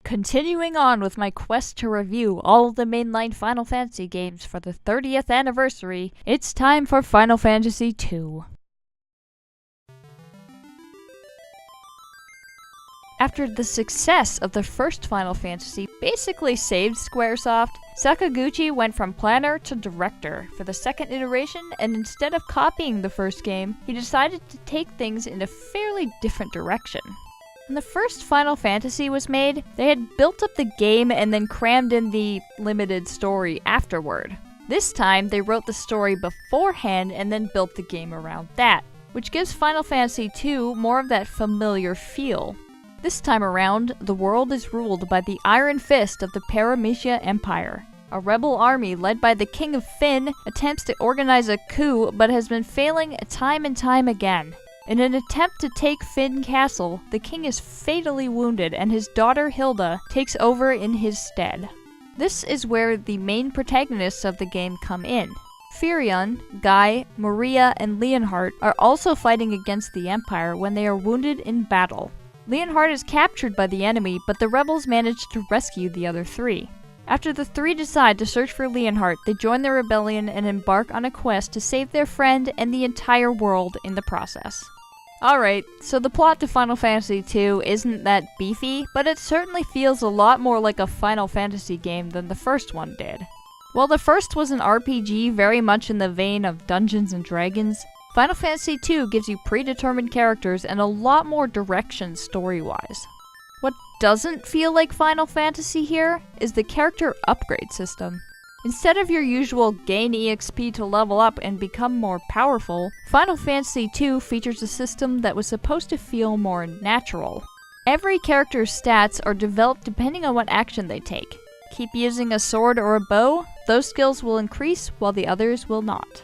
Continuing on with my quest to review all of the mainline Final Fantasy games for the 30th anniversary, it's time for Final Fantasy II. After the success of the first Final Fantasy basically saved Squaresoft, Sakaguchi went from planner to director for the second iteration, and instead of copying the first game, he decided to take things in a fairly different direction. When the first Final Fantasy was made, they had built up the game and then crammed in the limited story afterward. This time, they wrote the story beforehand and then built the game around that, which gives Final Fantasy II more of that familiar feel. This time around, the world is ruled by the Iron Fist of the Paramecia Empire. A rebel army led by the King of Fynn attempts to organize a coup but has been failing time and time again. In an attempt to take Fynn Castle, the king is fatally wounded and his daughter Hilda takes over in his stead. This is where the main protagonists of the game come in. Firion, Guy, Maria, and Leonhardt are also fighting against the Empire when they are wounded in battle. Leonhardt is captured by the enemy, but the rebels manage to rescue the other three. After the three decide to search for Leonhardt, they join the rebellion and embark on a quest to save their friend and the entire world in the process. Alright, so the plot to Final Fantasy II isn't that beefy, but it certainly feels a lot more like a Final Fantasy game than the first one did. While the first was an RPG very much in the vein of Dungeons & Dragons, Final Fantasy II gives you predetermined characters and a lot more direction story-wise. What doesn't feel like Final Fantasy here is the character upgrade system. Instead of your usual gain EXP to level up and become more powerful, Final Fantasy II features a system that was supposed to feel more natural. Every character's stats are developed depending on what action they take. Keep using a sword or a bow, those skills will increase while the others will not.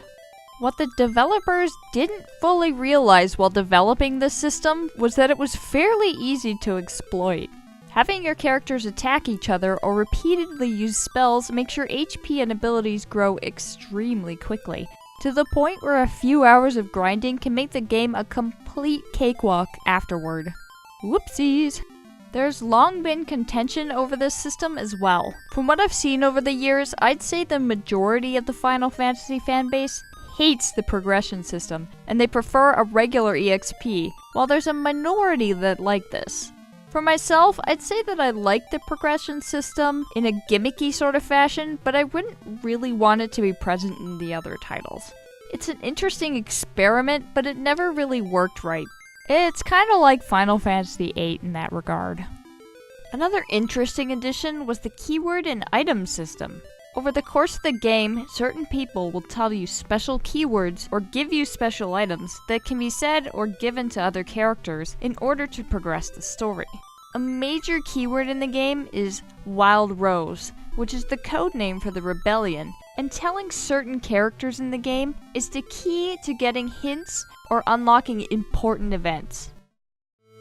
What the developers didn't fully realize while developing this system was that it was fairly easy to exploit. Having your characters attack each other or repeatedly use spells makes your HP and abilities grow extremely quickly, to the point where a few hours of grinding can make the game a complete cakewalk afterward. Whoopsies! There's long been contention over this system as well. From what I've seen over the years, I'd say the majority of the Final Fantasy fanbase hates the progression system, and they prefer a regular EXP, while there's a minority that like this. For myself, I'd say that I like the progression system in a gimmicky sort of fashion, but I wouldn't really want it to be present in the other titles. It's an interesting experiment, but it never really worked right. It's kinda like Final Fantasy VIII in that regard. Another interesting addition was the keyword and item system. Over the course of the game, certain people will tell you special keywords or give you special items that can be said or given to other characters in order to progress the story. A major keyword in the game is Wild Rose, which is the code name for the rebellion, and telling certain characters in the game is the key to getting hints or unlocking important events.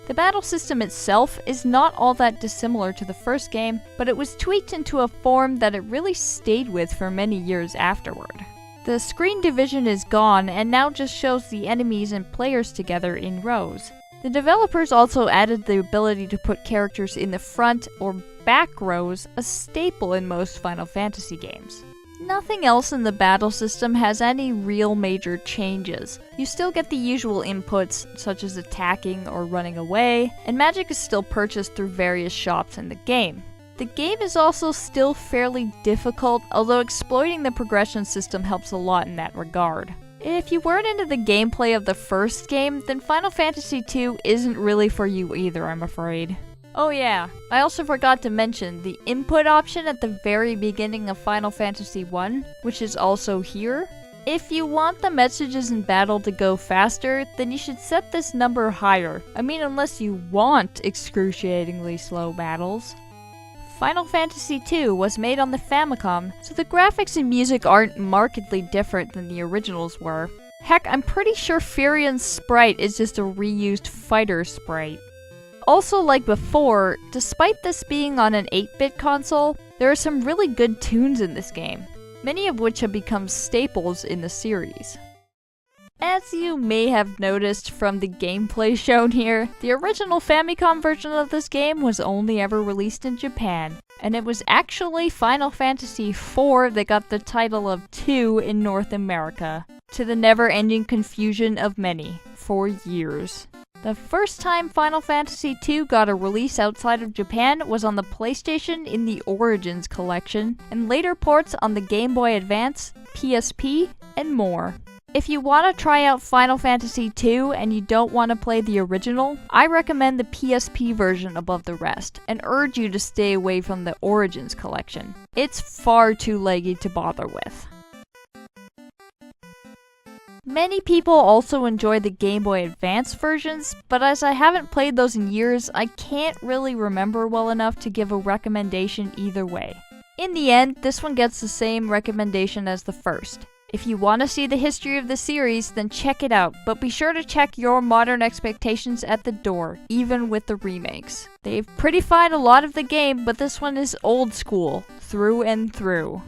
The battle system itself is not all that dissimilar to the first game, but it was tweaked into a form that it really stayed with for many years afterward. The screen division is gone and now just shows the enemies and players together in rows. The developers also added the ability to put characters in the front or back rows, a staple in most Final Fantasy games. Nothing else in the battle system has any real major changes. You still get the usual inputs, such as attacking or running away, and magic is still purchased through various shops in the game. The game is also still fairly difficult, although exploiting the progression system helps a lot in that regard. If you weren't into the gameplay of the first game, then Final Fantasy II isn't really for you either, I'm afraid. Oh yeah, I also forgot to mention the input option at the very beginning of Final Fantasy I, which is also here. If you want the messages in battle to go faster, then you should set this number higher. I mean, unless you want excruciatingly slow battles. Final Fantasy II was made on the Famicom, so the graphics and music aren't markedly different than the originals were. Heck, I'm pretty sure Firion's sprite is just a reused fighter sprite. Also, like before, despite this being on an 8-bit console, there are some really good tunes in this game, many of which have become staples in the series. As you may have noticed from the gameplay shown here, the original Famicom version of this game was only ever released in Japan, and it was actually Final Fantasy IV that got the title of 2 in North America, to the never-ending confusion of many, for years. The first time Final Fantasy II got a release outside of Japan was on the PlayStation in the Origins collection, and later ports on the Game Boy Advance, PSP, and more. If you want to try out Final Fantasy II and you don't want to play the original, I recommend the PSP version above the rest, and urge you to stay away from the Origins collection. It's far too leggy to bother with. Many people also enjoy the Game Boy Advance versions, but as I haven't played those in years, I can't really remember well enough to give a recommendation either way. In the end, this one gets the same recommendation as the first. If you want to see the history of the series, then check it out, but be sure to check your modern expectations at the door, even with the remakes. They've prettified a lot of the game, but this one is old school, through and through.